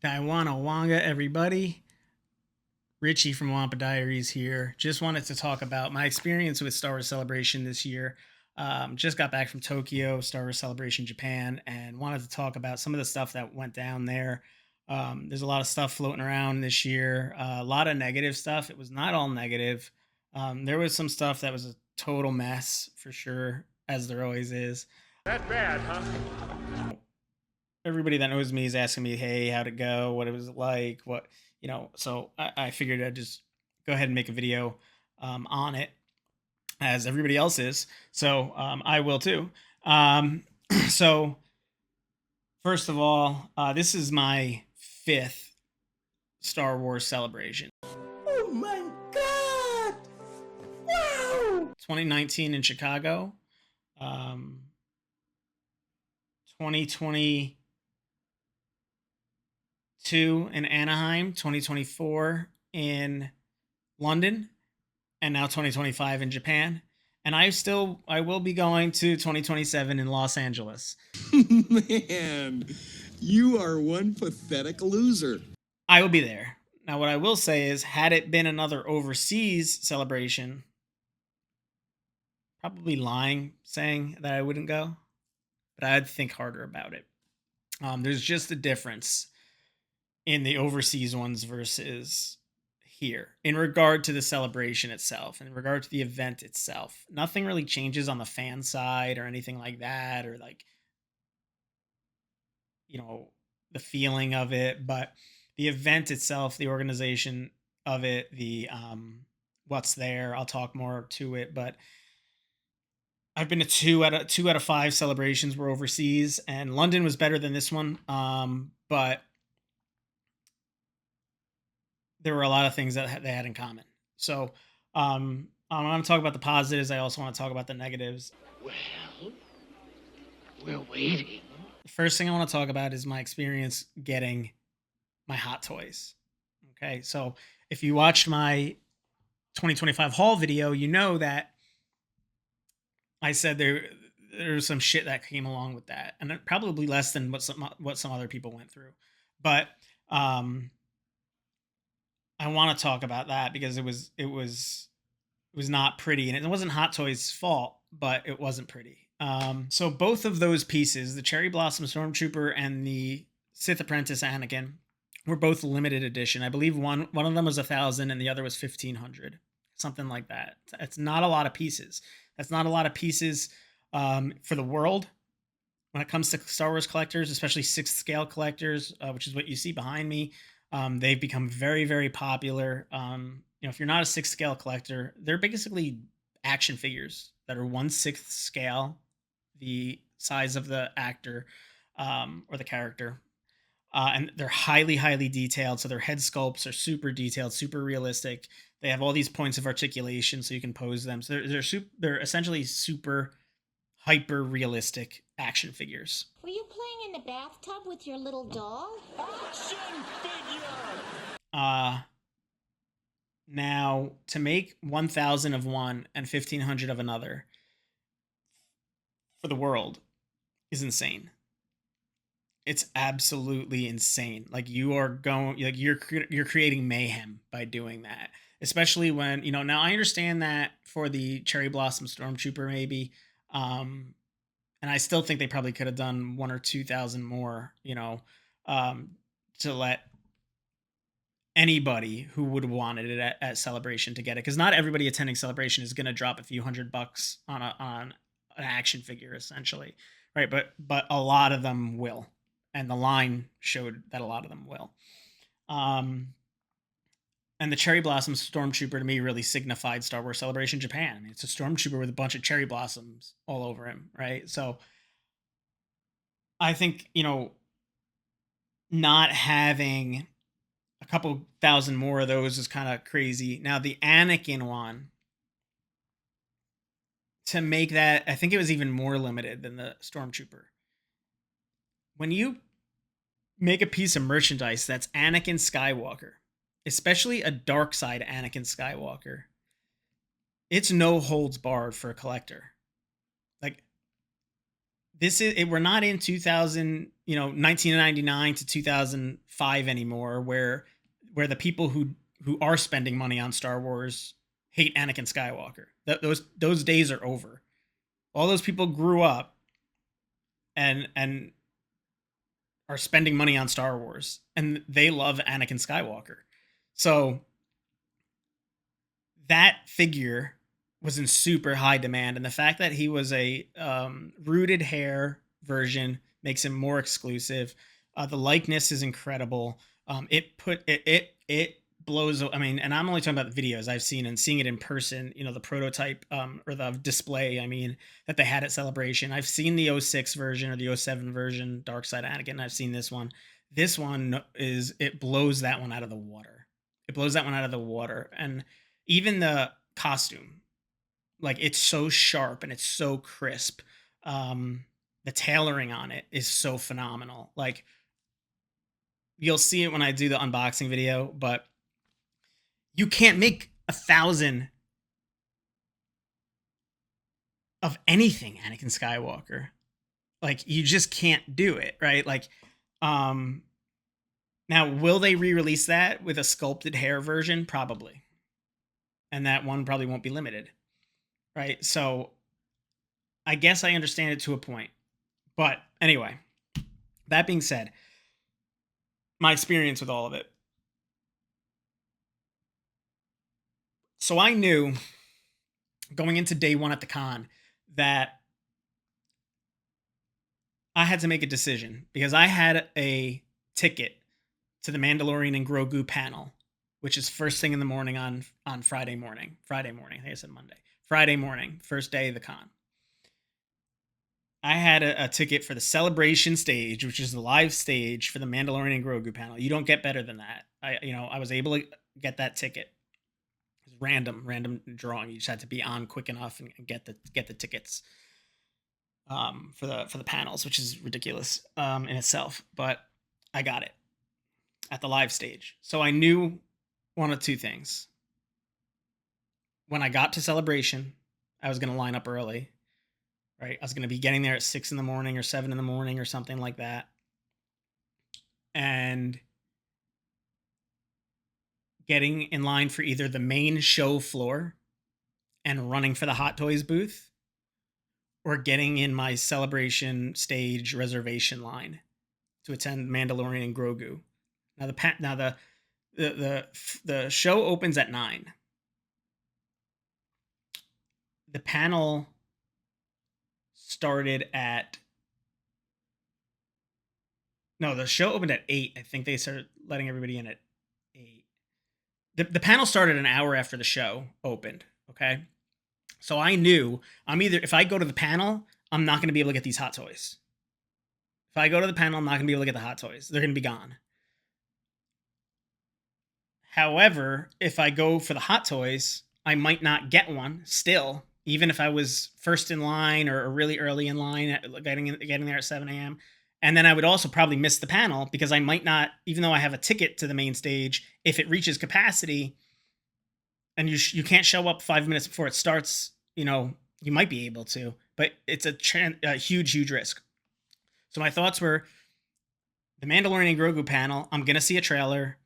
Kaiwana Wanga, everybody. Richie from Wampa Diaries here. Just wanted to talk about my experience with Star Wars Celebration this year. Just got back from Tokyo, Star Wars Celebration Japan, and wanted to talk about some of the stuff that went down there. There's a lot of stuff floating around this year, a lot of negative stuff. It was not all negative. There was some stuff that was a total mess for sure, as there always is. That bad, huh? Everybody that knows me is asking me, hey, how'd it go? What it was like? So I figured I'd just go ahead and make a video on it, as everybody else is. So I will too. So first of all, this is my 5th Star Wars celebration. Oh my God! Wow! 2019 in Chicago. 2022 in Anaheim, 2024 in London, and now 2025 in Japan. And I will be going to 2027 in Los Angeles. Man, you are one pathetic loser. I will be there. Now, what I will say is, had it been another overseas celebration, probably lying saying that I wouldn't go, but I'd think harder about it. There's just a difference in the overseas ones versus here in regard to the celebration itself, in regard to the event itself. Nothing really changes on the fan side or anything like that, or like, the feeling of it, but the event itself, the organization of it, the what's there, I'll talk more to it, but I've been to two out of 5 celebrations were overseas, and London was better than this one. But there were a lot of things that they had in common. So I'm going to talk about the positives. I also want to talk about the negatives. Well, we're waiting. The first thing I want to talk about is my experience getting my hot toys. Okay, so if you watched my 2025 haul video, you know that I said there's some shit that came along with that, and probably less than what some other people went through. But I want to talk about that because it was not pretty, and it wasn't Hot Toys' fault, but it wasn't pretty. So both of those pieces, the Cherry Blossom Stormtrooper and the Sith Apprentice Anakin, were both limited edition. I believe one of them was 1,000 and the other was 1,500, something like that. It's not a lot of pieces. That's not a lot of pieces for the world when it comes to Star Wars collectors, especially 6th scale collectors, which is what you see behind me. They've become very, very popular. If you're not a 6th scale collector, they're basically action figures that are 1/6 scale, the size of the actor or the character. And they're highly, highly detailed. So their head sculpts are super detailed, super realistic. They have all these points of articulation so you can pose them. So they're essentially super hyper realistic action figures. Were you playing in the bathtub with your little doll? Action figure! Now, to make 1,000 of one and 1,500 of another for the world is insane. It's absolutely insane. Like, you're creating mayhem by doing that, especially when, now I understand that for the Cherry Blossom Stormtrooper, maybe, and I still think they probably could have done 1,000 or 2,000 more, to let anybody who would have wanted it at Celebration to get it, because not everybody attending Celebration is going to drop a few $100 on an action figure, essentially, right? But a lot of them will, and the line showed that a lot of them will. And the Cherry Blossom Stormtrooper to me really signified Star Wars Celebration Japan. I mean, it's a Stormtrooper with a bunch of cherry blossoms all over him, right? So I think, not having a couple thousand more of those is kind of crazy. Now, the Anakin one, to make that, I think it was even more limited than the Stormtrooper. When you make a piece of merchandise that's Anakin Skywalker, especially a dark side Anakin Skywalker, it's no holds barred for a collector. Like, we're not in 1999 to 2005 anymore, where the people who are spending money on Star Wars hate Anakin Skywalker. Those days are over. All those people grew up and are spending money on Star Wars, and they love Anakin Skywalker. So that figure was in super high demand, and the fact that he was a rooted hair version makes him more exclusive. The likeness is incredible. It blows. I mean, and I'm only talking about the videos I've seen, and seeing it in person. The prototype or the display. I mean, that they had at Celebration. I've seen the 06 version or the 07 version, Dark Side Anakin. I've seen this one. This one it blows that one out of the water. It blows that one out of the water, and even the costume. Like, it's so sharp and it's so crisp. The tailoring on it is so phenomenal. Like, you'll see it when I do the unboxing video, but you can't make 1,000 of anything Anakin Skywalker. Like, you just can't do it, right? Like, now, will they re-release that with a sculpted hair version? Probably. And that one probably won't be limited. Right. So I guess I understand it to a point. But anyway, that being said, my experience with all of it. So I knew going into day one at the con that I had to make a decision, because I had a ticket to the Mandalorian and Grogu panel, which is first thing in the morning on Friday morning. I think I said Monday. Friday morning, first day of the con. I had a ticket for the Celebration stage, which is the live stage for the Mandalorian and Grogu panel. You don't get better than that. I was able to get that ticket. It was random drawing. You just had to be on quick enough and get the tickets for the panels, which is ridiculous in itself. But I got it at the live stage. So I knew one of two things. When I got to Celebration, I was going to line up early, right? I was going to be getting there at 6 in the morning or 7 in the morning or something like that. And getting in line for either the main show floor and running for the Hot Toys booth, or getting in my Celebration stage reservation line to attend Mandalorian and Grogu. Now the show opens at 9. The panel started at... No, the show opened at 8. I think they started letting everybody in at 8. The panel started an hour after the show opened, okay? So I knew if I go to the panel, I'm not going to be able to get these Hot Toys. If I go to the panel, I'm not going to be able to get the Hot Toys. They're going to be gone. However, if I go for the Hot Toys, I might not get one still, even if I was first in line or really early in line, getting there at 7 a.m. And then I would also probably miss the panel, because I might not, even though I have a ticket to the main stage, if it reaches capacity and you can't show up 5 minutes before it starts, you might be able to, but it's a huge risk. So my thoughts were, the Mandalorian and Grogu panel, I'm going to see a trailer.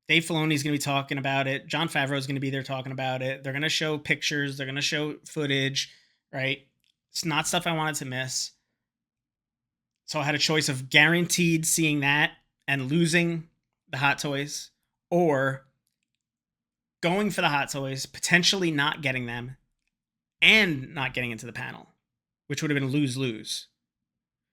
Dave Filoni's going to be talking about it. Jon Favreau is going to be there talking about it. They're going to show pictures. They're going to show footage, right? It's not stuff I wanted to miss. So I had a choice of guaranteed seeing that and losing the Hot Toys, or going for the Hot Toys, potentially not getting them, and not getting into the panel, which would have been lose-lose.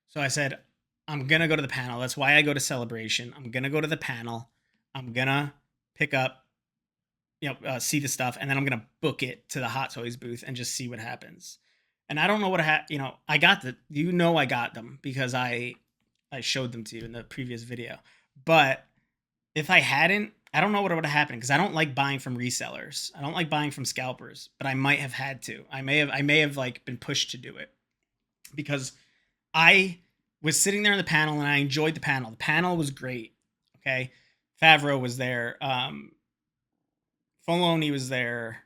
So I said, I'm going to go to the panel. That's why I go to Celebration. I'm going to go to the panel. I'm going to pick up, see the stuff, and then I'm going to book it to the Hot Toys booth and just see what happens. And I don't know what I got I got them because I showed them to you in the previous video. But if I hadn't, I don't know what would have happened, because I don't like buying from resellers. I don't like buying from scalpers, but I might have had to. I may have been pushed to do it, because I was sitting there in the panel and I enjoyed the panel. The panel was great. Okay. Favreau was there. Filoni was there.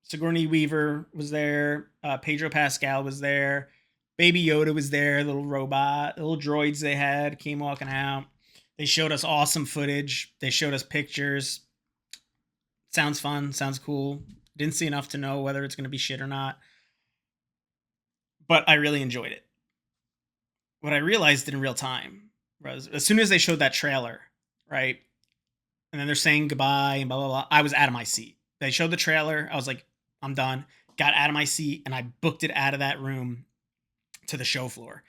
Sigourney Weaver was there. Pedro Pascal was there. Baby Yoda was there. Little robot, little droids they had came walking out. They showed us awesome footage. They showed us pictures. Sounds fun. Sounds cool. Didn't see enough to know whether it's going to be shit or not. But I really enjoyed it. What I realized in real time was as soon as they showed that trailer, right? And then they're saying goodbye and blah, blah, blah. I was out of my seat. They showed the trailer. I was like, I'm done. Got out of my seat and I booked it out of that room to the show floor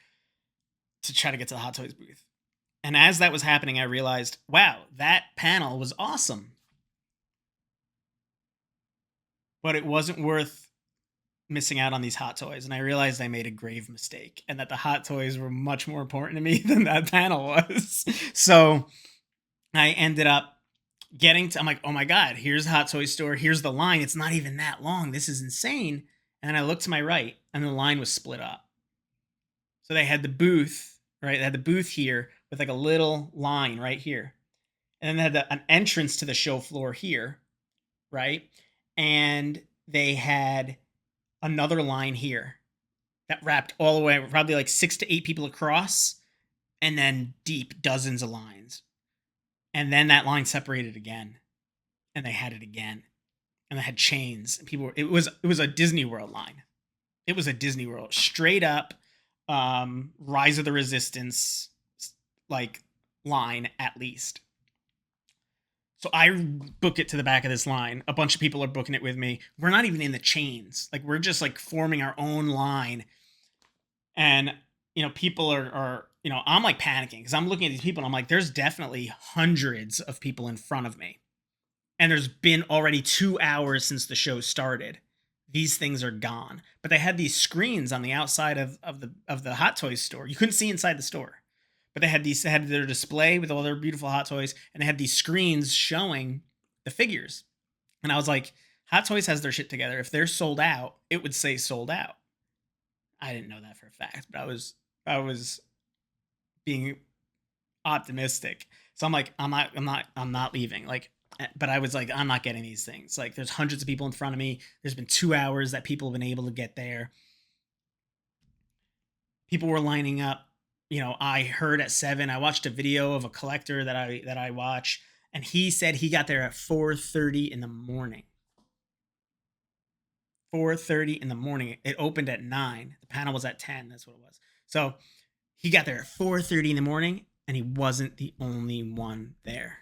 to try to get to the Hot Toys booth. And as that was happening, I realized, wow, that panel was awesome. But it wasn't worth missing out on these Hot Toys. And I realized I made a grave mistake and that the Hot Toys were much more important to me than that panel was. So I ended up I'm like, oh my God, here's the Hot Toy store. Here's the line. It's not even that long. This is insane. And then I looked to my right and the line was split up. So they had the booth, right? They had the booth here with like a little line right here. And then they had an entrance to the show floor here, right? And they had another line here that wrapped all the way, probably like 6 to 8 people across, and then deep dozens of lines. And then that line separated again, and they had it again, and they had chains. And people, it was a Disney World line. It was a Disney World straight up, Rise of the Resistance like line at least. So I book it to the back of this line. A bunch of people are booking it with me. We're not even in the chains. Like we're just like forming our own line. And, people are I'm like panicking because I'm looking at these people and I'm like, there's definitely hundreds of people in front of me. And there's been already 2 hours since the show started. These things are gone. But they had these screens on the outside of the Hot Toys store. You couldn't see inside the store. But they had their display with all their beautiful Hot Toys, and they had these screens showing the figures. And I was like, Hot Toys has their shit together. If they're sold out, it would say sold out. I didn't know that for a fact, but I was being optimistic. So I'm like, I'm not leaving. Like, but I was like, I'm not getting these things. Like, there's hundreds of people in front of me. There's been 2 hours that people have been able to get there. People were lining up. I heard at 7. I watched a video of a collector that I watch, and he said he got there at 4:30 in the morning. 4:30 in the morning. It opened at 9. The panel was at 10. That's what it was. So he got there at 4:30 in the morning, and he wasn't the only one there.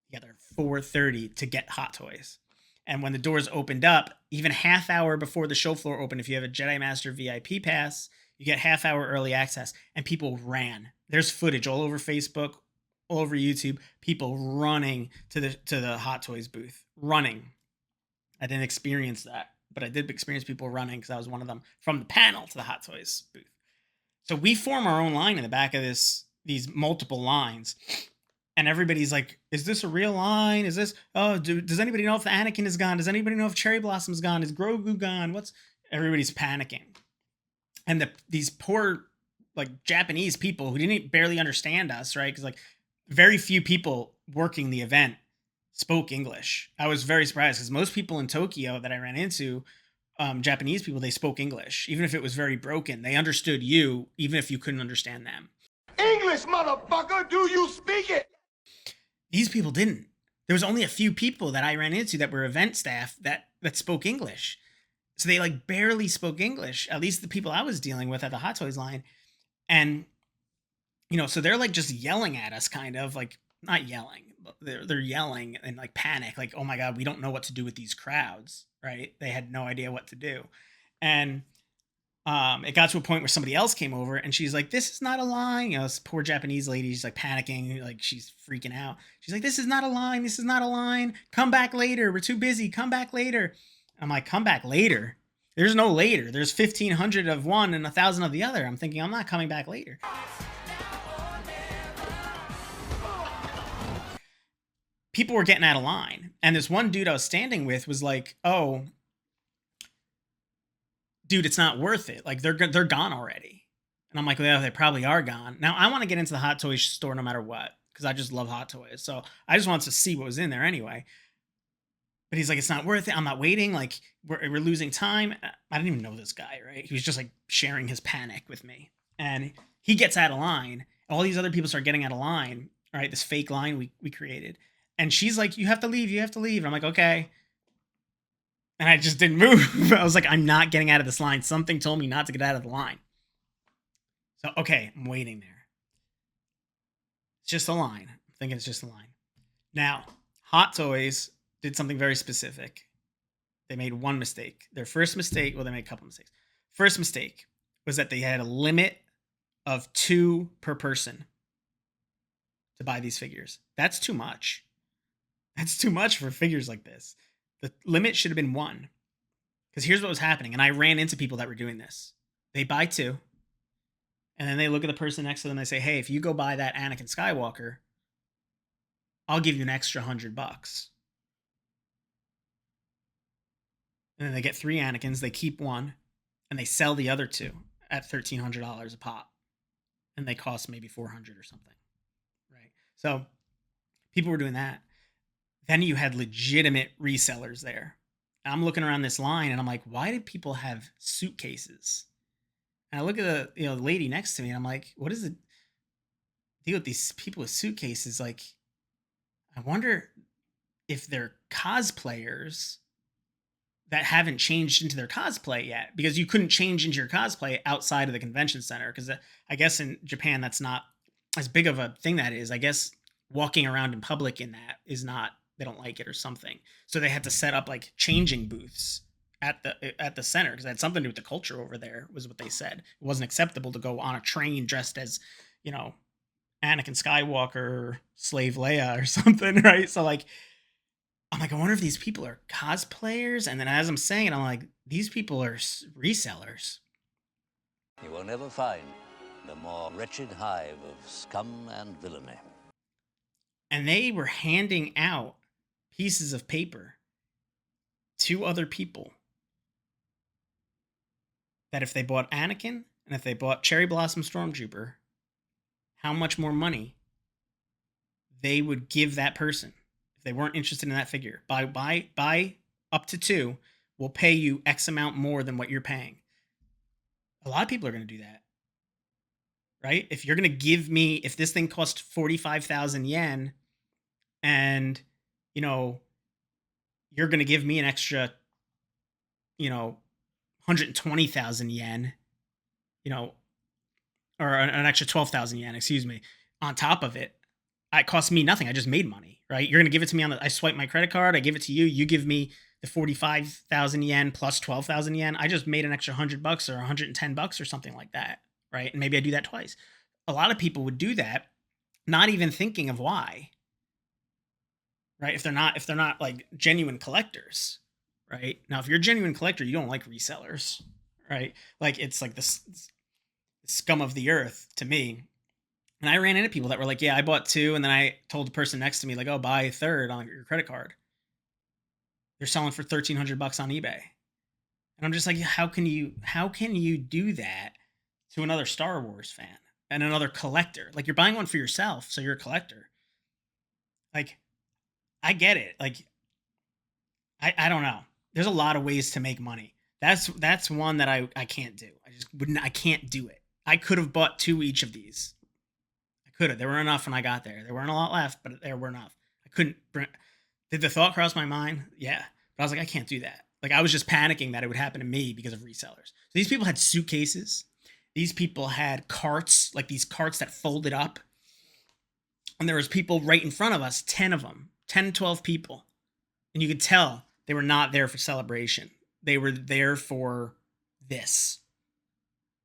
He got there at 4:30 to get Hot Toys. And when the doors opened up, even half hour before the show floor opened, if you have a Jedi Master VIP pass, you get half hour early access, and people ran. There's footage all over Facebook, all over YouTube, people running to the Hot Toys booth, running. I didn't experience that, but I did experience people running because I was one of them from the panel to the Hot Toys booth. So we form our own line in the back of these multiple lines, and everybody's like, "Is this a real line? Is this? Oh, does anybody know if the Anakin is gone? Does anybody know if Cherry Blossom's gone? Is Grogu gone? Everybody's panicking." And these poor like Japanese people who didn't barely understand us, right? Because like very few people working the event spoke English. I was very surprised because most people in Tokyo that I ran into, Japanese people, they spoke English. Even if it was very broken, they understood you, even if you couldn't understand them. English, motherfucker, do you speak it? These people didn't. There was only a few people that I ran into that were event staff that spoke English. So they like barely spoke English, at least the people I was dealing with at the Hot Toys line. And, so they're like just yelling at us, kind of like not yelling, but they're yelling and like panic, like, oh my God, we don't know what to do with these crowds, right? They had no idea what to do. And it got to a point where somebody else came over and she's like, this is not a line. This poor Japanese lady, she's like panicking, like she's freaking out. She's like, this is not a line. This is not a line. Come back later. We're too busy. Come back later. I'm like, come back later? There's no later. There's 1,500 of one and 1,000 of the other. I'm thinking, I'm not coming back later. People were getting out of line. And this one dude I was standing with was like, oh, dude, it's not worth it. Like, they're gone already. And I'm like, well, they probably are gone. Now, I want to get into the Hot Toys store no matter what, because I just love Hot Toys. So I just wanted to see what was in there anyway. But he's like, it's not worth it. I'm not waiting. Like, we're losing time. I didn't even know this guy, right? He was just like sharing his panic with me. And he gets out of line. All these other people start getting out of line, right? This fake line we created. And she's like, you have to leave. You have to leave. And I'm like, okay. And I just didn't move. I was like, I'm not getting out of this line. Something told me not to get out of the line. So, okay, I'm waiting there. It's just a line. I'm thinking it's just a line. Now, Hot Toys did something very specific. They made one mistake. Their first mistake, well, they made a couple mistakes. First mistake was that they had a limit of 2 per person to buy these figures. That's too much. That's too much for figures like this. The limit should have been 1. Because here's what was happening, and I ran into people that were doing this. They buy 2, and then they look at the person next to them and they say, hey, if you go buy that Anakin Skywalker, I'll give you an extra $100. And then they get 3 Anakins, they keep 1, and they sell the other 2 at $1,300 a pop. And they cost maybe $400 or something. Right? So people were doing that. Then you had legitimate resellers there. I'm looking around this line and I'm like, why did people have suitcases? And I look at the lady next to me and I'm like, what is the deal with these people with suitcases? Like, I wonder if they're cosplayers that haven't changed into their cosplay yet, because you couldn't change into your cosplay outside of the convention center. Because I guess in Japan, that's not as big of a thing that is. I guess walking around in public in that is not, they don't like it or something. So they had to set up like changing booths at the center, because it had something to do with the culture over there, was what they said. It wasn't acceptable to go on a train dressed as, Anakin Skywalker, Slave Leia or something, right? So like, I'm like, I wonder if these people are cosplayers. And then as I'm saying it, I'm like, these people are resellers. You will never find the more wretched hive of scum and villainy. And they were handing out pieces of paper to other people that if they bought Anakin and if they bought Cherry Blossom Stormtrooper, how much more money they would give that person. They weren't interested in that figure. Buy up to 2, we'll pay you X amount more than what you're paying. A lot of people are going to do that, right? If you're going to give me, if this thing costs 45,000 yen and, you're going to give me an extra, 120,000 yen, or an extra 12,000 yen, excuse me, on top of it, it cost me nothing. I just made money, right? You're going to give it to me I swipe my credit card. I give it to you. You give me the 45,000 yen plus 12,000 yen. I just made an extra $100 or $110 or something like that, right? And maybe I do that twice. A lot of people would do that, not even thinking of why, right? If they're not like genuine collectors, right? Now, if you're a genuine collector, you don't like resellers, right? Like, it's like the scum of the earth to me. And I ran into people that were like, yeah, I bought 2. And then I told the person next to me, like, oh, buy a 3rd on your credit card. They're selling for $1,300 on eBay. And I'm just like, how can you do that to another Star Wars fan and another collector? Like, you're buying one for yourself, so you're a collector. Like, I get it. Like, I don't know. There's a lot of ways to make money. That's one that I can't do. I can't do it. I could have bought 2 each of these. Could have. There were enough when I got there. There weren't a lot left, but there were enough. I couldn't. Did the thought cross my mind? Yeah. But I was like, I can't do that. Like, I was just panicking that it would happen to me because of resellers. So these people had suitcases. These people had carts, like these carts that folded up. And there was people right in front of us, 10 of them, 10, 12 people. And you could tell they were not there for celebration. They were there for this.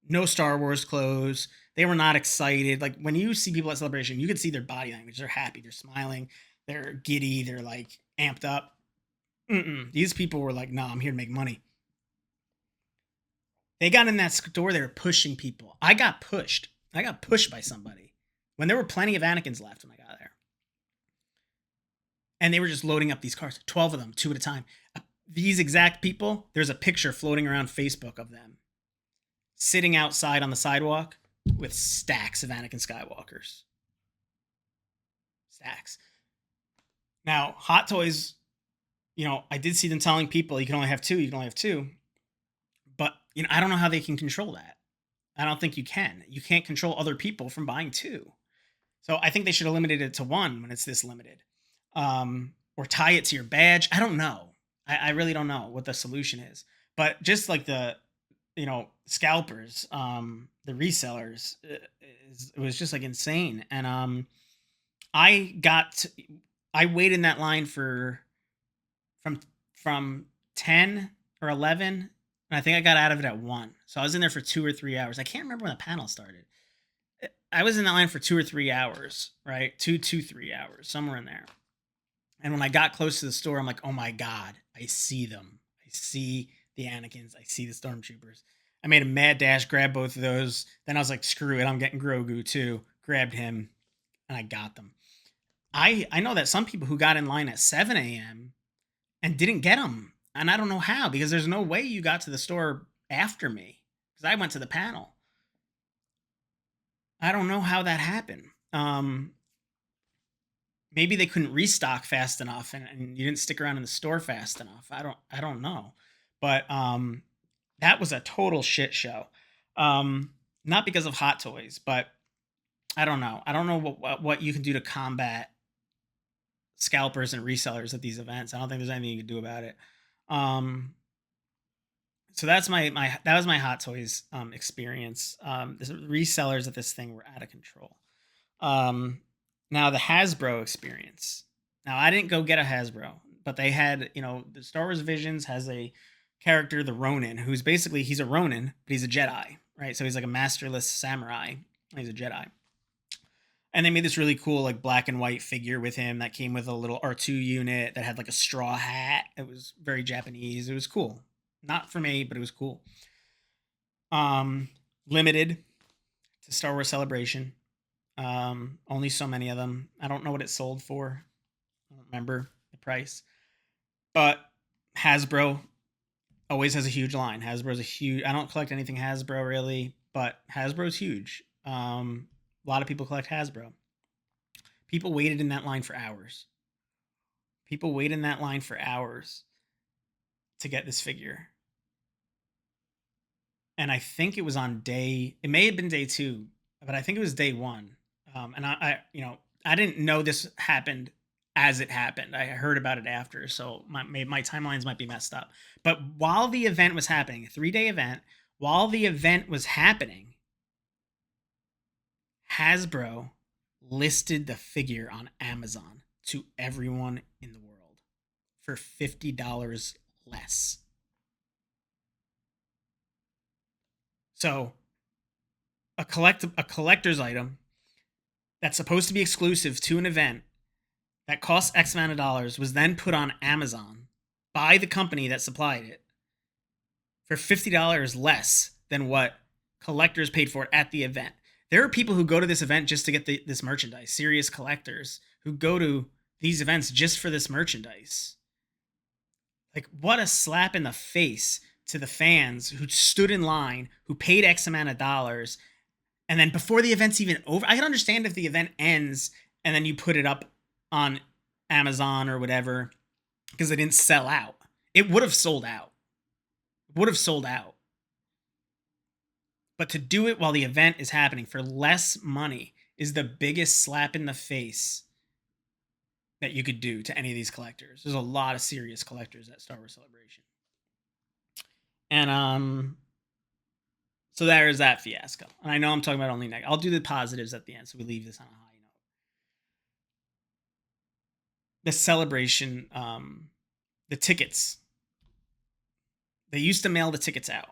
No Star Wars clothes. They were not excited. Like, when you see people at celebration, you can see their body language. They're happy. They're smiling. They're giddy. They're like amped up. These people were like, no, I'm here to make money. They got in that store. They were pushing people. I got pushed. I got pushed by somebody when there were plenty of Anakins left when I got there. And they were just loading up these cars, 12 of them, 2 at a time. These exact people, there's a picture floating around Facebook of them sitting outside on the sidewalk with stacks of Anakin Skywalkers. Stacks. Now, Hot Toys, I did see them telling people you can only have two, you can only have two. But, I don't know how they can control that. I don't think you can. You can't control other people from buying two. So I think they should have limited it to one when it's this limited. Or tie it to your badge. I don't know. I really don't know what the solution is. But just like the, scalpers, the resellers, it was just like insane. And I waited in that line from 10 or 11, and I think I got out of it at 1. So I was in there for 2 or 3 hours. I can't remember when the panel started. I was in that line for 2 or 3 hours, right? 3 hours, somewhere in there. And when I got close to the store, I'm like, oh my God, I see them. I see the Anakins. I see the Stormtroopers. I made a mad dash, grabbed both of those. Then I was like, screw it, I'm getting Grogu too. Grabbed him, and I got them. I know that some people who got in line at 7 a.m. and didn't get them. And I don't know how, because there's no way you got to the store after me, because I went to the panel. I don't know how that happened. Maybe they couldn't restock fast enough, and you didn't stick around in the store fast enough. I don't know. But that was a total shit show. Not because of Hot Toys, but I don't know. I don't know what you can do to combat scalpers and resellers at these events. I don't think there's anything you can do about it. So that's that was my Hot Toys experience. The resellers at this thing were out of control. Now the Hasbro experience. Now I didn't go get a Hasbro, but they had, the Star Wars Visions has a character, the Ronin, who's basically, he's a Ronin, but he's a Jedi, right? So he's like a masterless samurai. He's a Jedi. And they made this really cool, like, black and white figure with him that came with a little R2 unit that had like a straw hat. It was very Japanese. It was cool. Not for me, but it was cool. Limited to Star Wars Celebration. Only so many of them. I don't know what it sold for. I don't remember the price. But Hasbro always has a huge line. Hasbro's a huge... I don't collect anything Hasbro, really, but Hasbro's huge. A lot of people collect Hasbro. People waited in that line for hours. People waited in that line for hours to get this figure. And I think it was on day... It may have been day 2, but I think it was day 1. And I didn't know this happened as it happened. I heard about it after, so my timelines might be messed up. But while the event was happening, a 3-day event, while the event was happening, Hasbro listed the figure on Amazon to everyone in the world for $50 less. So a collector's item that's supposed to be exclusive to an event that costs X amount of dollars was then put on Amazon by the company that supplied it for $50 less than what collectors paid for it at the event. There are people who go to this event just to get this merchandise, serious collectors who go to these events just for this merchandise. Like, what a slap in the face to the fans who stood in line, who paid X amount of dollars. And then before the event's even over, I can understand if the event ends and then you put it up on Amazon or whatever because it didn't sell out. It would have sold out. But to do it while the event is happening for less money is the biggest slap in the face that you could do to any of these collectors. There's a lot of serious collectors at Star Wars Celebration. And so there is that fiasco. And I know I'm talking about only negative. I'll do the positives at the end, so we leave this on a high note. The celebration, the tickets. They used to mail the tickets out,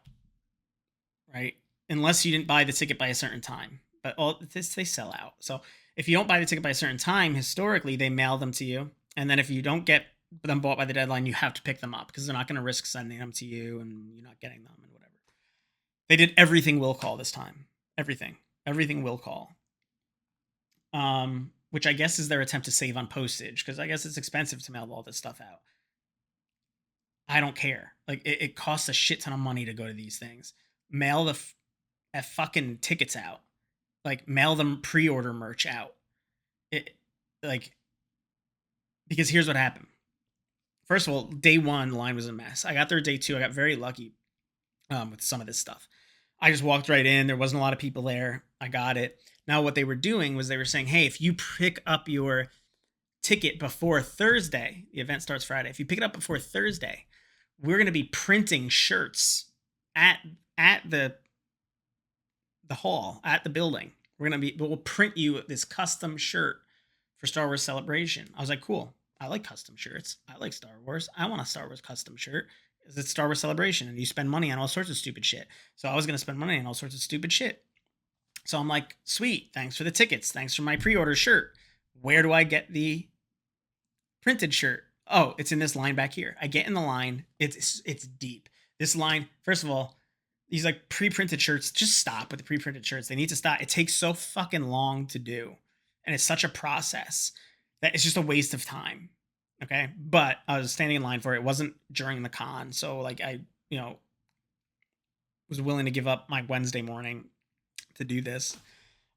right? Unless you didn't buy the ticket by a certain time. But they sell out. So if you don't buy the ticket by a certain time, historically, they mail them to you. And then if you don't get them bought by the deadline, you have to pick them up because they're not going to risk sending them to you and you're not getting them and whatever. They did everything will call this time. Everything will call. Which I guess is their attempt to save on postage because I guess it's expensive to mail all this stuff out. I don't care. Like, it costs a shit ton of money to go to these things. Mail the fucking tickets out. Like, mail them pre-order merch out. Because here's what happened. first of all, day one, the line was a mess. I got there day two. I got very lucky with some of this stuff. I just walked right in. There wasn't a lot of people there. I got it. Now, what they were doing was they were saying, hey, if you pick up your ticket before Thursday, the event starts Friday. If you pick it up before Thursday, we're going to be printing shirts at the hall, at the building. We'll print you this custom shirt for Star Wars Celebration. I was like, cool. I like custom shirts. I like Star Wars. I want a Star Wars custom shirt. It's Star Wars Celebration, and you spend money on all sorts of stupid shit. So I was going to spend money on all sorts of stupid shit. So I'm like, sweet. Thanks for the tickets. Thanks for my pre-order shirt. Where do I get the printed shirt? Oh, it's in this line back here. I get in the line. It's deep. This line, first of all, these like pre-printed shirts, just stop with the pre-printed shirts. They need to stop. It takes so fucking long to do. And it's such a process that it's just a waste of time. Okay. But I was standing in line for it. It wasn't during the con. So like I, was willing to give up my Wednesday morning to do this.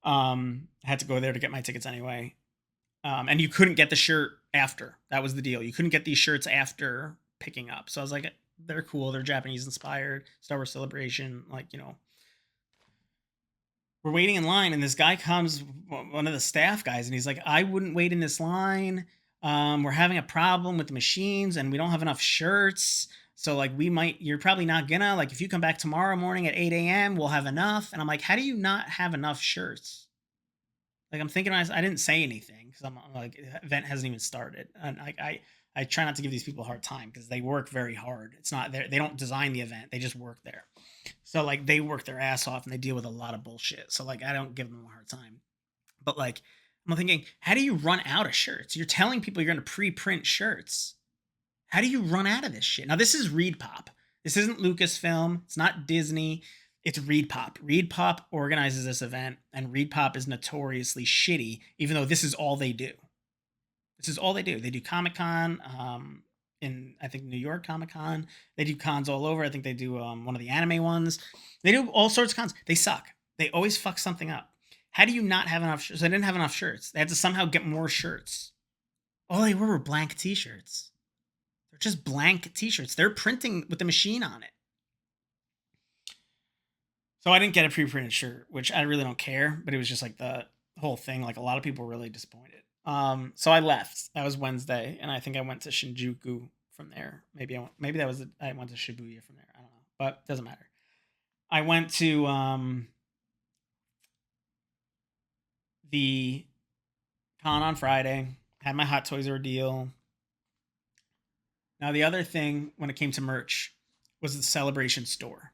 I had to go there to get my tickets anyway. And you couldn't get the shirt after. That was the deal. You couldn't get these shirts after picking up. So I was like, they're cool. They're Japanese inspired. Star Wars Celebration. Like, we're waiting in line, and this guy comes, one of the staff guys, and he's like, I wouldn't wait in this line. We're having a problem with the machines, and we don't have enough shirts. So like you're probably not gonna, like, if you come back tomorrow morning at 8 a.m., we'll have enough. And I'm like, how do you not have enough shirts? Like, I'm thinking, I didn't say anything because I'm like, the event hasn't even started. And I try not to give these people a hard time because they work very hard. It's not they don't design the event. They just work there. So like they work their ass off and they deal with a lot of bullshit. So like I don't give them a hard time. But like I'm thinking, how do you run out of shirts? You're telling people you're going to pre-print shirts. How do you run out of this shit? Now this is ReedPop. This isn't Lucasfilm. It's not Disney. It's ReedPop. ReedPop organizes this event, and ReedPop is notoriously shitty, even though this is all they do. This is all they do. They do Comic-Con, in, I think, New York Comic-Con. They do cons all over. I think they do one of the anime ones. They do all sorts of cons. They suck. They always fuck something up. How do you not have enough shirts? They didn't have enough shirts. They had to somehow get more shirts. All they were blank t-shirts. They're just blank t-shirts. They're printing with the machine on it. So I didn't get a pre-printed shirt, which I really don't care, but it was just like the whole thing. Like a lot of people were really disappointed. So I left. That was Wednesday, and I think I went to Shinjuku from there. I went to Shibuya from there. I don't know, but it doesn't matter. I went to the con on Friday. Had my Hot Toys ordeal. Now the other thing when it came to merch was the Celebration store.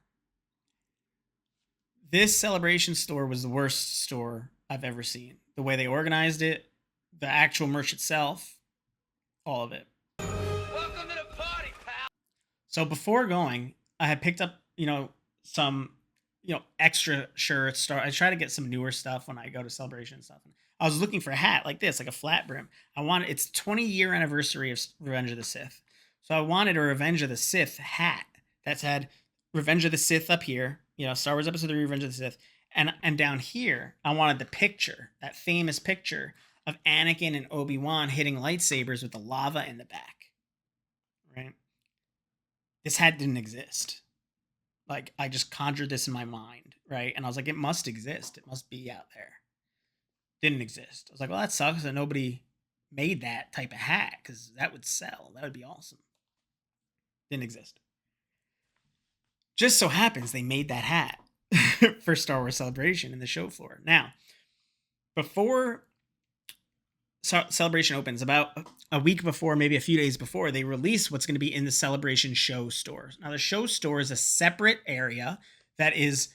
This Celebration store was the worst store I've ever seen. The way they organized it, the actual merch itself, all of it. Welcome to the party, pal. So before going, I had picked up, some, extra shirts. I try to get some newer stuff when I go to Celebration and stuff. I was looking for a hat like this, like a flat brim. It's 20-year anniversary of Revenge of the Sith. So I wanted a Revenge of the Sith hat that's had Revenge of the Sith up here, Star Wars Episode 3, Revenge of the Sith. And down here, I wanted the picture, that famous picture of Anakin and Obi-Wan hitting lightsabers with the lava in the back. Right? This hat didn't exist. Like, I just conjured this in my mind, right? And I was like, it must exist. It must be out there. Didn't exist. I was like, well, that sucks that nobody made that type of hat, because that would sell. That would be awesome. Didn't exist. Just so happens they made that hat for Star Wars Celebration in the show floor. Now, before Celebration opens, about a week before, maybe a few days before, they release what's going to be in the Celebration show store. Now, the show store is a separate area that is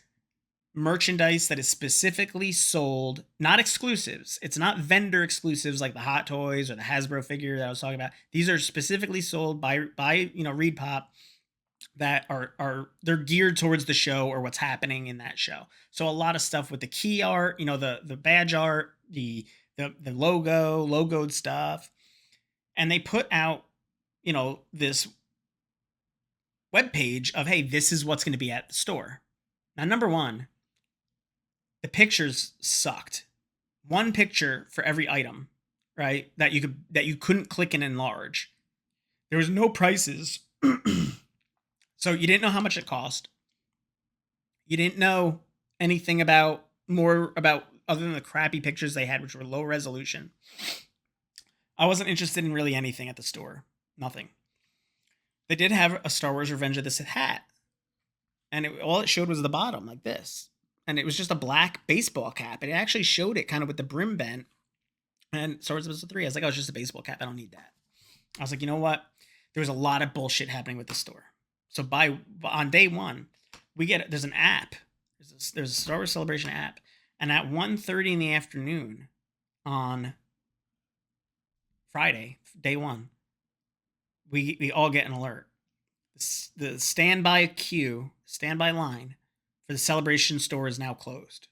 merchandise that is specifically sold, not exclusives. It's not vendor exclusives like the Hot Toys or the Hasbro figure that I was talking about. These are specifically sold by ReedPop that they're geared towards the show or what's happening in that show. So a lot of stuff with the key art, the badge art, the logoed stuff. And they put out, this webpage of, hey, this is what's going to be at the store. Now, number one, the pictures sucked. One picture for every item, right? That you couldn't click and enlarge. There was no prices. So you didn't know how much it cost. You didn't know anything about other than the crappy pictures they had, which were low resolution. I wasn't interested in really anything at the store. Nothing. They did have a Star Wars Revenge of the Sith hat. And all it showed was the bottom, like this. And it was just a black baseball cap. It actually showed it kind of with the brim bent. And Star Wars Episode 3, I was like, oh, it's just a baseball cap. I don't need that. I was like, you know what? There was a lot of bullshit happening with the store. So on day one, there's an app. There's a Star Wars Celebration app. And at 1:30 in the afternoon on Friday, day one, we all get an alert. The standby line for the Celebration store is now closed.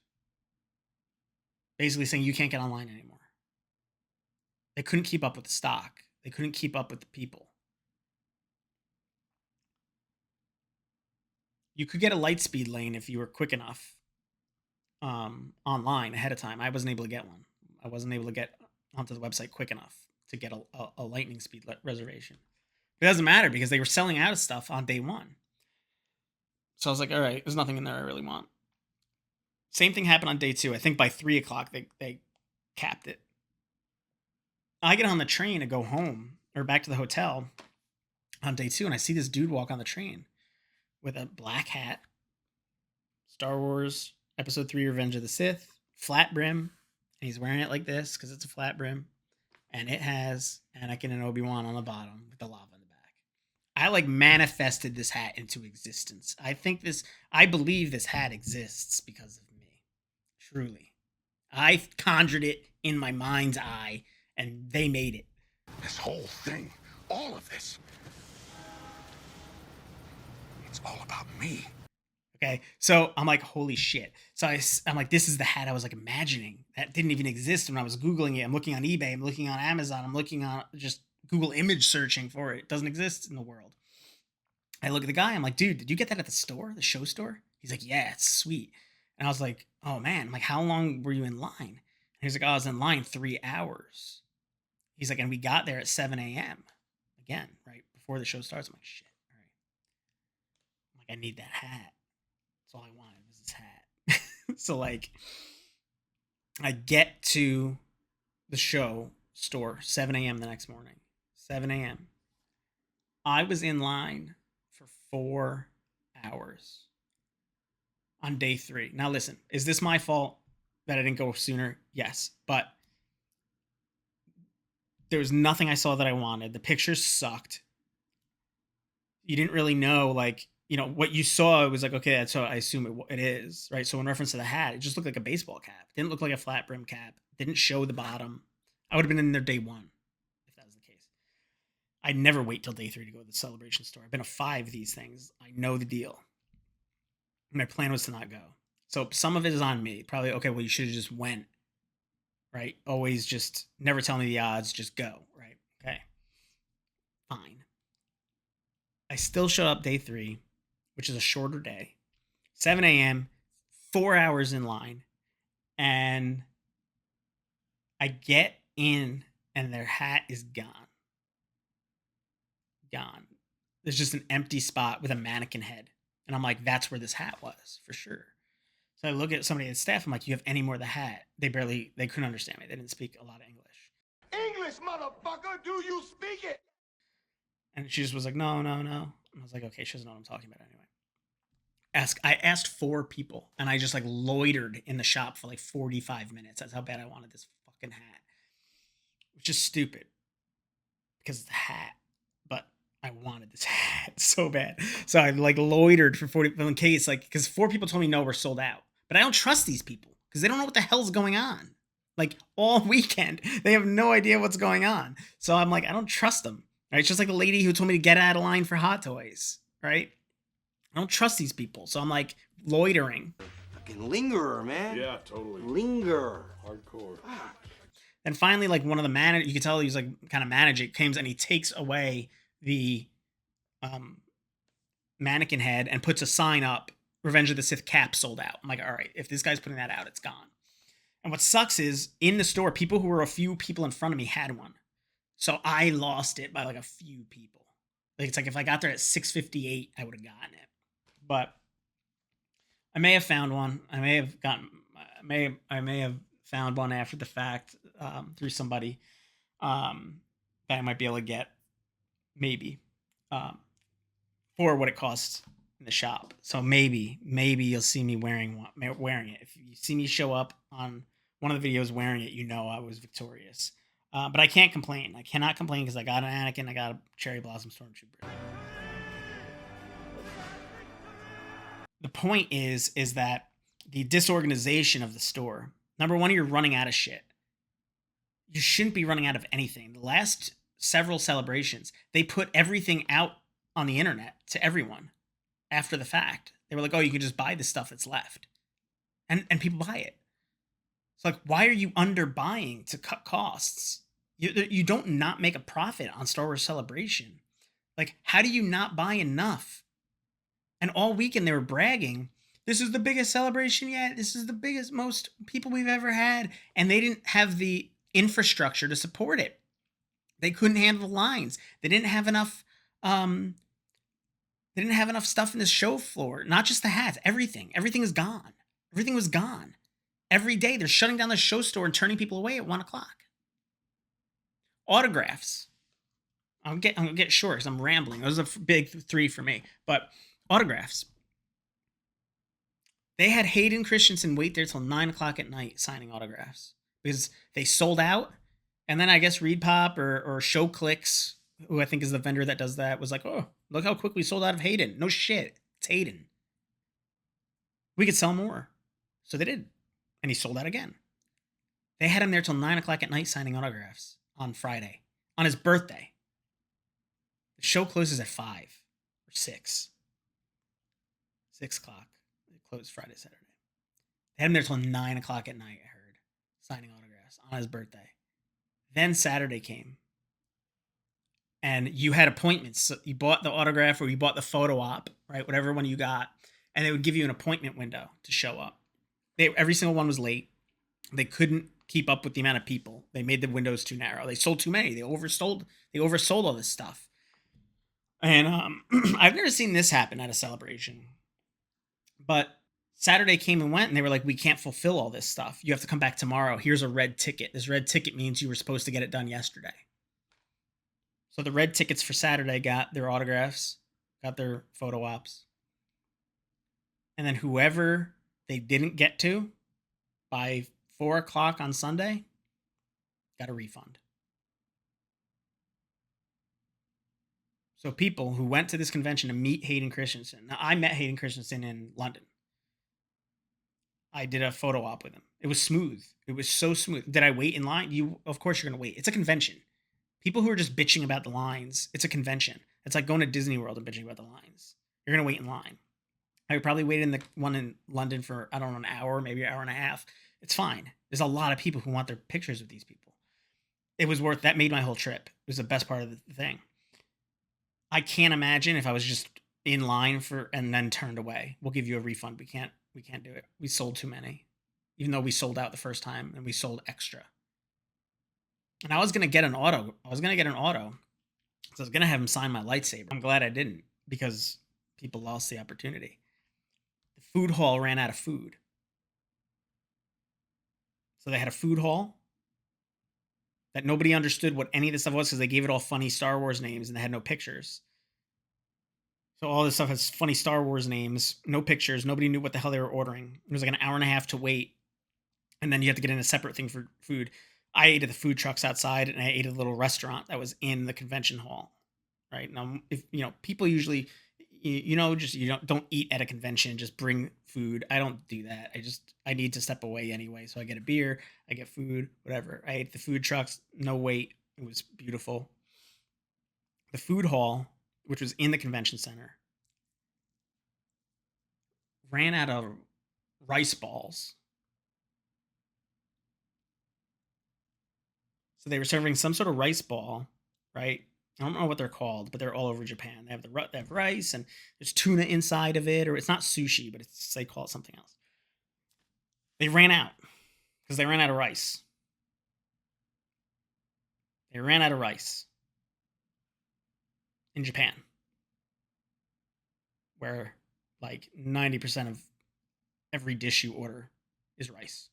Basically saying you can't get online anymore. They couldn't keep up with the stock. They couldn't keep up with the people. You could get a Lightspeed lane if you were quick enough online ahead of time. I wasn't able to get one. I wasn't able to get onto the website quick enough to get a lightning speed reservation. It doesn't matter because they were selling out of stuff on day one. So I was like, all right, there's nothing in there I really want. Same thing happened on day two. I think by 3 o'clock, they capped it. I get on the train to go home or back to the hotel on day two, and I see this dude walk on the train with a black hat, Star Wars Episode 3 Revenge of the Sith, flat brim, and he's wearing it like this because it's a flat brim, and it has Anakin and Obi-Wan on the bottom with the lava in the back. I like manifested this hat into existence. I believe this hat exists because of me. Truly. I conjured it in my mind's eye, and they made it. This whole thing, all of this, it's all about me. Okay, so I'm like, holy shit. So I'm like, this is the hat I was like imagining. That didn't even exist when I was Googling it. I'm looking on eBay. I'm looking on Amazon. I'm looking on just Google image searching for it. It doesn't exist in the world. I look at the guy. I'm like, dude, did you get that at the store, the show store? He's like, yeah, it's sweet. And I was like, oh man, I'm like, how long were you in line? And he's like, oh, I was in line 3 hours. He's like, and we got there at 7 a.m. Again, right before the show starts. I'm like, shit, all right. I'm like, I need that hat. That's all I wanted was this hat. So like, I get to the show store 7 a.m. the next morning. 7 a.m. I was in line for 4 hours on day 3. Now listen, is this my fault that I didn't go sooner? Yes, but there was nothing I saw that I wanted. The pictures sucked. You didn't really know, like, you know, what you saw. It was like, okay, that's how I assume it is, right? So in reference to the hat, it just looked like a baseball cap. It didn't look like a flat brim cap. It didn't show the bottom. I would have been in there day one if that was the case. I'd never wait till day 3 to go to the Celebration store. I've been to 5 of these things. I know the deal. My plan was to not go. So some of it is on me. Probably, okay, well, you should have just went, right? Always just never tell me the odds, just go, right? Okay. Fine. I still showed up day 3, which is a shorter day. 7 a.m., 4 hours in line, and I get in and their hat is gone. Gone. There's just an empty spot with a mannequin head. And I'm like, that's where this hat was, for sure. So I look at somebody at staff, I'm like, you have any more of the hat? They couldn't understand me. They didn't speak a lot of English. English, motherfucker, do you speak it? And she just was like, no. And I was like, okay, she doesn't know what I'm talking about anyway. I asked 4 people, and I just like loitered in the shop for like 45 minutes. That's how bad I wanted this fucking hat. Which is stupid because of the hat, but I wanted this hat so bad. So I like loitered for 40 in case, like, because 4 people told me no, we're sold out. But I don't trust these people because they don't know what the hell's going on. Like all weekend, they have no idea what's going on. So I'm like, I don't trust them. Right? It's just like the lady who told me to get out of line for Hot Toys. Right? I don't trust these people. So I'm like loitering. Fucking lingerer, man. Yeah, totally. Linger. Hardcore. And finally, like one of the manager, you can tell he's like kind of managing, comes and he takes away the mannequin head and puts a sign up, Revenge of the Sith cap sold out. I'm like, all right, if this guy's putting that out, it's gone. And what sucks is in the store, people who were a few people in front of me had one. So I lost it by like a few people. Like, it's like if I got there at 6:58, I would have gotten it. But I may have found one. I may have found one after the fact through somebody that I might be able to get, maybe, for what it costs in the shop. So maybe you'll see me wearing it. If you see me show up on one of the videos wearing it, you know I was victorious. But I can't complain. I cannot complain because I got an Anakin, I got a Cherry Blossom Stormtrooper. The point is that the disorganization of the store. Number one, you're running out of shit. You shouldn't be running out of anything. The last several celebrations, they put everything out on the internet to everyone after the fact. They were like, oh, you can just buy the stuff that's left. And people buy it. It's like, why are you underbuying to cut costs? You don't not make a profit on Star Wars Celebration. Like, how do you not buy enough? And all weekend they were bragging, this is the biggest celebration yet. This is the biggest, most people we've ever had. And they didn't have the infrastructure to support it. They couldn't handle the lines. They didn't have enough stuff in the show floor. Not just the hats, everything. Everything is gone. Everything was gone. Every day they're shutting down the show store and turning people away at 1 o'clock. Autographs. I'm gonna get short because I'm rambling. Those are big 3 for me. But autographs. They had Hayden Christensen wait there till 9 o'clock at night signing autographs because they sold out. And then I guess ReadPop or Show Clicks, who I think is the vendor that does that, was like, oh, look how quick we sold out of Hayden. No shit. It's Hayden. We could sell more. So they did. And he sold out again. They had him there till 9 o'clock at night signing autographs on Friday, on his birthday. The show closes at 5 or 6. 6 o'clock. It closed Friday, Saturday. They had him there till 9 o'clock at night, I heard, signing autographs on his birthday. Then Saturday came. And you had appointments. So you bought the autograph or you bought the photo op, right? Whatever one you got. And they would give you an appointment window to show up. Every single one was late. They couldn't keep up with the amount of people. They made the windows too narrow. They sold too many. They oversold all this stuff. And I've never seen this happen at a celebration. But Saturday came and went, and they were like, we can't fulfill all this stuff. You have to come back tomorrow. Here's a red ticket. This red ticket means you were supposed to get it done yesterday. So the red tickets for Saturday got their autographs, got their photo ops. And then whoever they didn't get to by 4 o'clock on Sunday got a refund. So people who went to this convention to meet Hayden Christensen. Now, I met Hayden Christensen in London. I did a photo op with him. It was smooth. It was so smooth. Did I wait in line? Of course you're going to wait. It's a convention. People who are just bitching about the lines, it's a convention. It's like going to Disney World and bitching about the lines. You're going to wait in line. I probably waited in the one in London for, I don't know, an hour, maybe an hour and a half. It's fine. There's a lot of people who want their pictures with these people. It was worth, that made my whole trip. It was the best part of the thing. I can't imagine if I was just in line and then turned away. We'll give you a refund. We can't do it. We sold too many. Even though we sold out the first time and we sold extra. And I was going to get an auto. So I was going to have him sign my lightsaber. I'm glad I didn't because people lost the opportunity. The food hall ran out of food. So they had a food hall that nobody understood what any of this stuff was because they gave it all funny Star Wars names and they had no pictures. So all this stuff has funny Star Wars names, no pictures. Nobody knew what the hell they were ordering. It was like an hour and a half to wait. And then you have to get in a separate thing for food. I ate at the food trucks outside and I ate at a little restaurant that was in the convention hall. Right now, if people usually, don't eat at a convention, just bring food. I don't do that. I need to step away anyway. So I get a beer, I get food, whatever. I ate the food trucks, no wait. It was beautiful. The food hall, which was in the convention center, ran out of rice balls. So they were serving some sort of rice ball, right? I don't know what they're called, but they're all over Japan. They have rice and there's tuna inside of it, or it's not sushi, but they call it something else. They ran out because they ran out of rice. They ran out of rice in Japan. where like 90% of every dish you order is rice.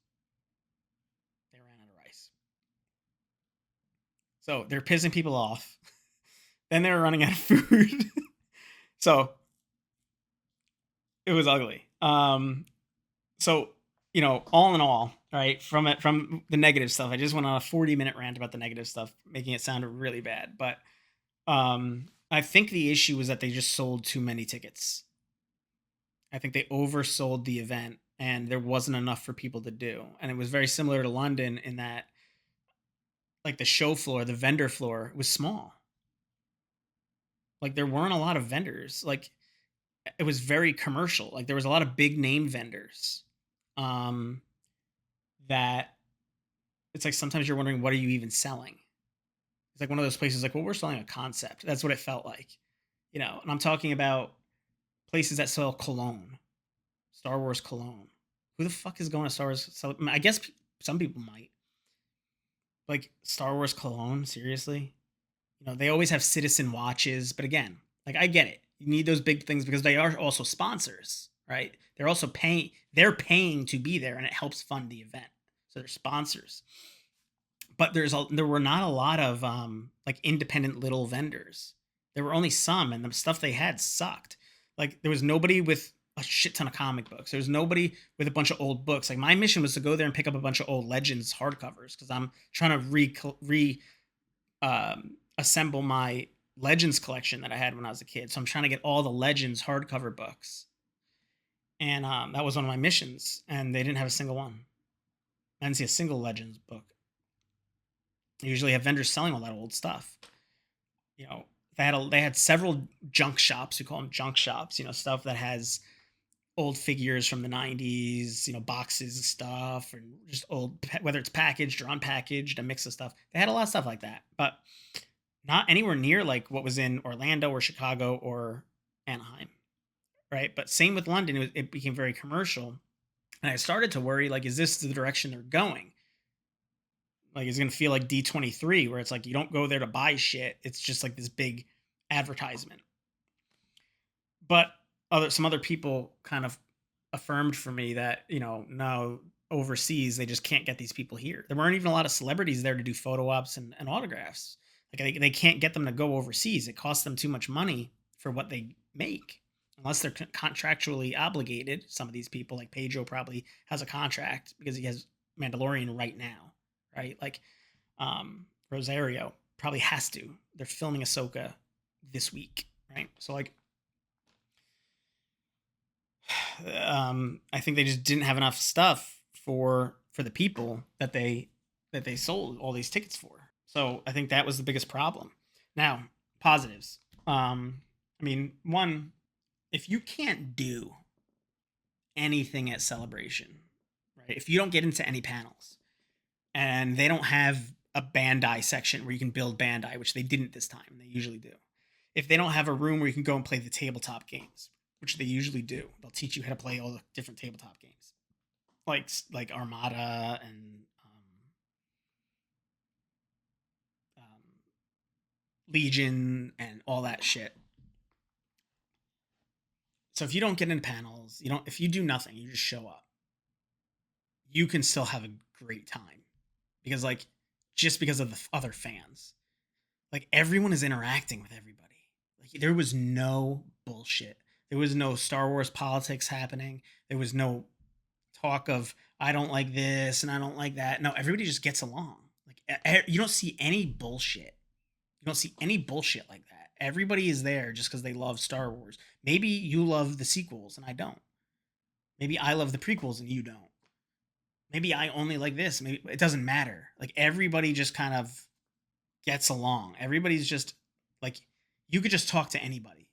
They ran out of rice. So they're pissing people off. Then they were running out of food. So it was ugly. So, you know, all in all, right, from the negative stuff, I just went on a 40-minute rant about the negative stuff, making it sound really bad. But I think the issue was that they just sold too many tickets. I think they oversold the event and there wasn't enough for people to do. And it was very similar to London in that, like, the show floor, the vendor floor was small. Like, there weren't a lot of vendors. Like, it was very commercial. Like, there was a lot of big name vendors. That it's like sometimes you're wondering, what are you even selling? It's like one of those places like, well, we're selling a concept. That's what it felt like, you know. And I'm talking about places that sell cologne, Star Wars cologne. Who the fuck is going to Star Wars? I guess some people might. Like, Star Wars cologne, seriously? You know, they always have citizen watches, but again, like, I get it. You need those big things because they are also sponsors, right? They're also paying. They're paying to be there, and it helps fund the event. So they're sponsors. But there were not a lot of like independent little vendors. There were only some, and the stuff they had sucked. Like, there was nobody with a shit ton of comic books. There was nobody with a bunch of old books. Like, my mission was to go there and pick up a bunch of old Legends hardcovers because I'm trying to assemble my Legends collection that I had when I was a kid. So I'm trying to get all the Legends hardcover books. And that was one of my missions, and they didn't have a single one. I didn't see a single Legends book. They usually have vendors selling all that old stuff. You know, they had several junk shops. We call them junk shops. You know, stuff that has old figures from the 90s. You know, boxes of stuff, and just old, whether it's packaged or unpackaged, a mix of stuff. They had a lot of stuff like that, but not anywhere near like what was in Orlando or Chicago or Anaheim. Right. But same with London. It became very commercial. And I started to worry, like, is this the direction they're going? Like, it's going to feel like D23, where it's like you don't go there to buy shit. It's just like this big advertisement. But some other people kind of affirmed for me that, you know, no, overseas, they just can't get these people here. There weren't even a lot of celebrities there to do photo ops and autographs. Like, they can't get them to go overseas. It costs them too much money for what they make. Unless they're contractually obligated. Some of these people, like Pedro, probably has a contract because he has Mandalorian right now, right? Like, Rosario probably has to. They're filming Ahsoka this week, right? So, like, I think they just didn't have enough stuff for the people that they sold all these tickets for. So I think that was the biggest problem. Now, positives. I mean, one, if you can't do anything at Celebration, right? If you don't get into any panels and they don't have a Bandai section where you can build Bandai, which they didn't this time, they usually do. If they don't have a room where you can go and play the tabletop games, which they usually do, they'll teach you how to play all the different tabletop games, like Armada and Legion and all that shit. So if you don't get in panels, if you do nothing, you just show up, you can still have a great time because, like, just because of the other fans, like, everyone is interacting with everybody. Like, there was no bullshit. There was no Star Wars politics happening. There was no talk of, I don't like this and I don't like that. No, everybody just gets along. Like, you don't see any bullshit. You don't see any bullshit like that. Everybody is there just because they love Star Wars. Maybe you love the sequels and I don't. Maybe I love the prequels and you don't. Maybe I only like this. Maybe it doesn't matter. Like, everybody just kind of gets along. Everybody's just like, you could just talk to anybody.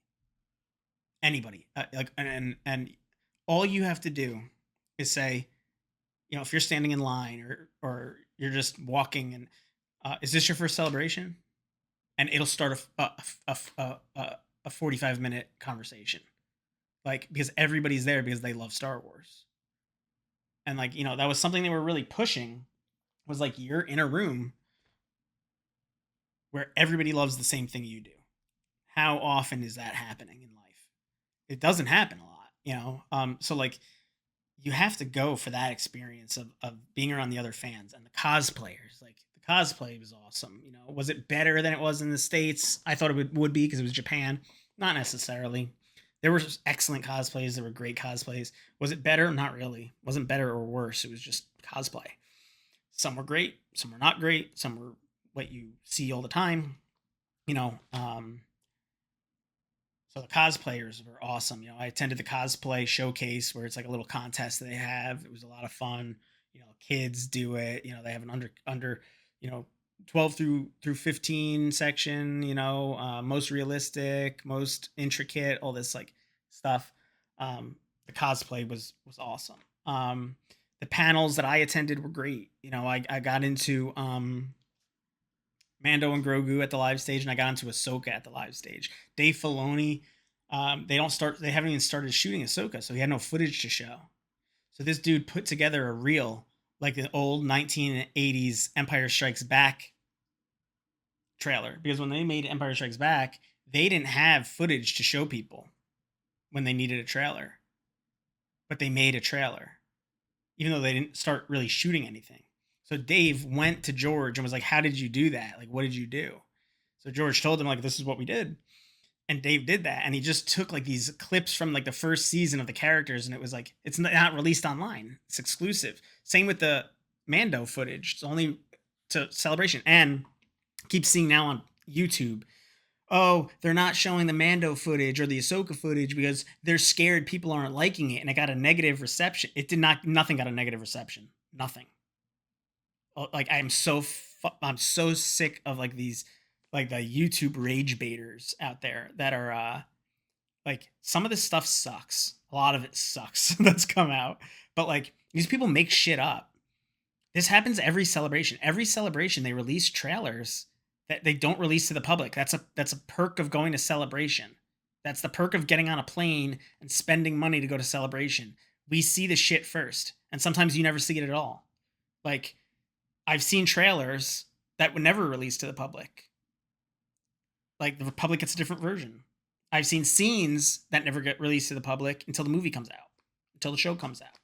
Anybody. And all you have to do is say, you know, if you're standing in line or you're just walking and is this your first Celebration? And it'll start a 45-minute conversation, like, because everybody's there because they love Star Wars. And, like, you know, that was something they were really pushing, was like, you're in a room where everybody loves the same thing you do. How often is that happening in life? it doesn't happen a lot, you know. So like you have to go for that experience of being around the other fans and the cosplayers. Like the cosplay was awesome. You know, was it better than it was in the States? I thought it would be because it was Japan. Not necessarily. There were excellent cosplays. There were great cosplays. Was it better? Not really. It wasn't better or worse. It was just cosplay. Some were great. Some were not great. Some were what you see all the time. You know, so the cosplayers were awesome. You know, I attended the cosplay showcase where it's like a little contest that they have. It was a lot of fun. You know, kids do it. You know, they have an under you know 12 through 15 section. You know, most realistic, most intricate, all this like stuff. The cosplay was awesome. The panels that I attended were great. You know, I got into Mando and Grogu at the live stage, and I got into Ahsoka at the live stage. Dave Filoni, they haven't even started shooting Ahsoka, so he had no footage to show. So this dude put together a reel, like the old 1980s Empire Strikes Back trailer, because when they made Empire Strikes Back, they didn't have footage to show people when they needed a trailer, but they made a trailer, even though they didn't start really shooting anything. So Dave went to George and was like, "How did you do that? Like, what did you do?" So George told him like, "This is what we did." And Dave did that, and he just took like these clips from like the first season of the characters, and it was like it's not released online. It's exclusive. Same with the Mando footage. It's only to Celebration, and keep seeing now on YouTube. Oh, they're not showing the Mando footage or the Ahsoka footage because they're scared people aren't liking it, and it got a negative reception. It did not. Nothing got a negative reception. Nothing. Like I'm so sick of like these like the YouTube rage baiters out there that are like some of this stuff sucks. A lot of it sucks that's come out. But like these people make shit up. This happens every celebration. Every celebration they release trailers that they don't release to the public. That's a perk of going to Celebration. That's the perk of getting on a plane and spending money to go to Celebration. We see the shit first, and sometimes you never see it at all. Like I've seen trailers that would never release to the public. Like the public gets a different version. I've seen scenes that never get released to the public until the movie comes out, until the show comes out.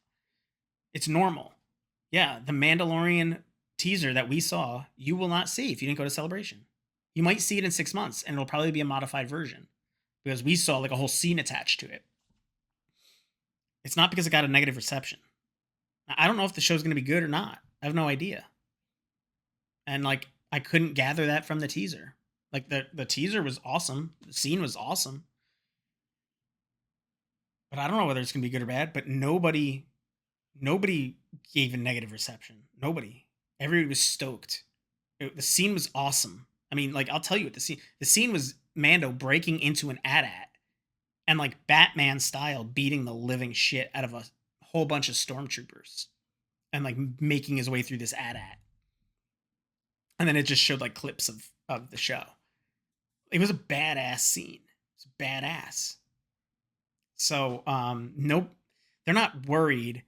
It's normal. Yeah, the Mandalorian teaser that we saw, you will not see if you didn't go to Celebration. You might see it in 6 months, and it'll probably be a modified version because we saw like a whole scene attached to it. It's not because it got a negative reception. I don't know if the show's going to be good or not. I have no idea. And like I couldn't gather that from the teaser. Like the teaser was awesome. The scene was awesome. But I don't know whether it's gonna be good or bad. But nobody gave a negative reception. Nobody. Everybody was stoked. The scene was awesome. I mean, like I'll tell you what the scene was Mando breaking into an AT-AT and like Batman style beating the living shit out of a whole bunch of stormtroopers and like making his way through this AT-AT. And then it just showed like clips of the show. It was a badass scene. It's badass. So, nope. They're not worried.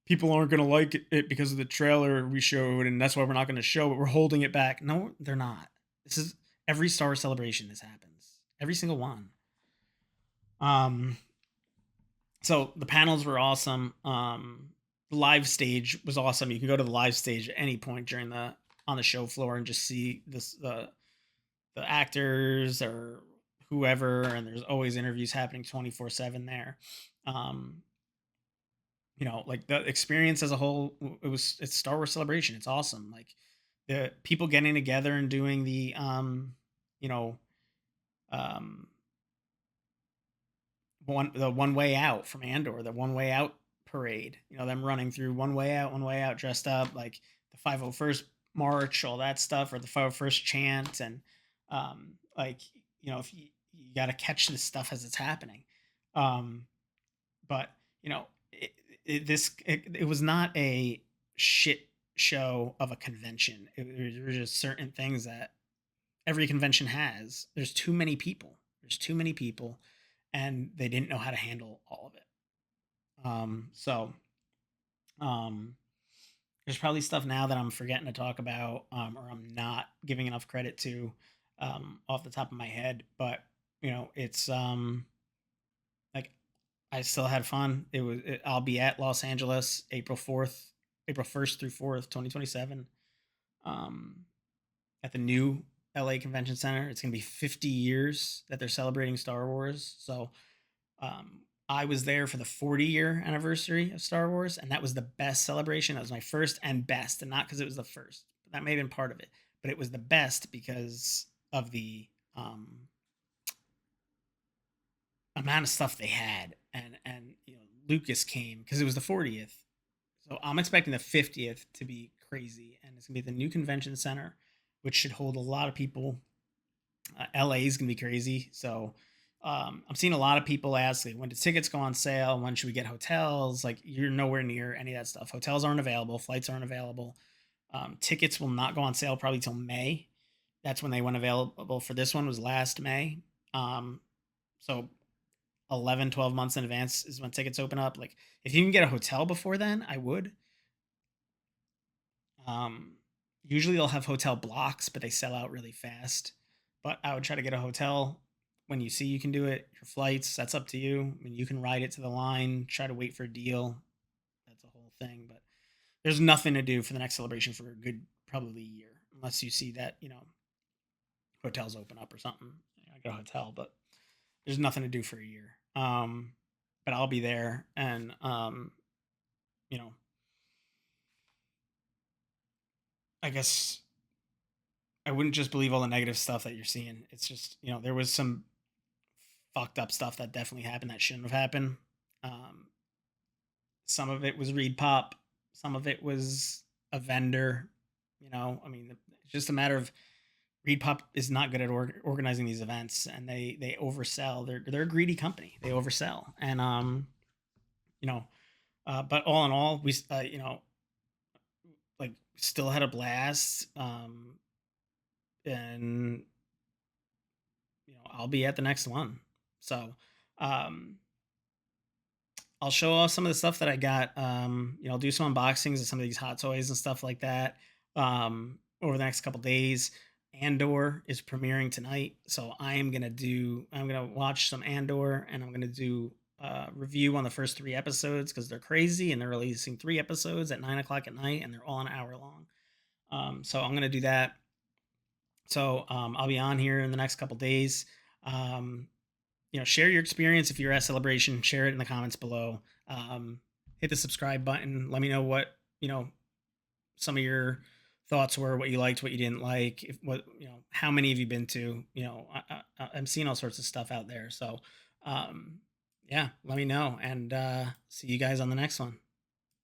People aren't going to like it because of the trailer we showed, and that's why we're not going to show it. We're holding it back. No, they're not. This is every Star Wars celebration. This happens. Every single one. So the panels were awesome. The live stage was awesome. You can go to the live stage at any point during on the show floor and just see the actors or whoever, and there's always interviews happening 24/7 there. You know, like the experience as a whole, it's Star Wars Celebration. It's awesome. Like the people getting together and doing the you know, um one way out from Andor, the one way out parade. You know, them running through one way out, dressed up like the 501st march, all that stuff, or the 501st chant, and like you know, if you got to catch this stuff as it's happening. But you know, it was not a shit show of a convention. There were just certain things that every convention has. There's too many people. And they didn't know how to handle all of it. So there's probably stuff now that I'm forgetting to talk about, or I'm not giving enough credit to, off the top of my head. But you know, it's like I still had fun. I'll be at Los Angeles April 1st through 4th, 2027. Um, at the new LA Convention Center. It's going to be 50 years that they're celebrating Star Wars. So I was there for the 40-year anniversary of Star Wars, and that was the best celebration. That was my first and best, and not because it was the first. That may have been part of it, but it was the best because of the amount of stuff they had, and Lucas came because it was the 40th. So I'm expecting the 50th to be crazy, and it's gonna be at the new convention center, which should hold a lot of people. LA is gonna be crazy. So I'm seeing a lot of people ask, like, when do tickets go on sale? When should we get hotels? Like, you're nowhere near any of that stuff. Hotels aren't available. Flights aren't available. Tickets will not go on sale probably till May. That's when they went available for this one, was last May. So 11, 12 months in advance is when tickets open up. Like, if you can get a hotel before then, I would. Usually they'll have hotel blocks, but they sell out really fast. But I would try to get a hotel when you see you can do it. Your flights, that's up to you. I mean, you can ride it to the line, try to wait for a deal. That's a whole thing. But there's nothing to do for the next celebration for a good probably year, unless you see that, hotels open up or something. I get a hotel, but there's nothing to do for a year. But I'll be there, and I guess I wouldn't just believe all the negative stuff that you're seeing. It's just, there was some fucked up stuff that definitely happened that shouldn't have happened. Um, some of it was Reed Pop, some of it was a vendor. I mean, it's just a matter of Reed Pop is not good at organizing these events, and they oversell. They're a greedy company. They oversell, and but all in all, we like still had a blast. And I'll be at the next one. So um I'll show off some of the stuff that I got. I'll do some unboxings of some of these hot toys and stuff like that over the next couple days. Andor is premiering tonight, so I'm gonna watch some Andor, and I'm gonna do review on the first 3 episodes because they're crazy, and they're releasing 3 episodes at 9 o'clock at night, and they're all an hour long. So I'm gonna do that. So I'll be on here in the next couple days. Um, share your experience if you're at Celebration. Share it in the comments below. Hit the subscribe button. Let me know what some of your thoughts were, what you liked, what you didn't like, how many have you been to. I'm seeing all sorts of stuff out there. So yeah, let me know, and see you guys on the next one.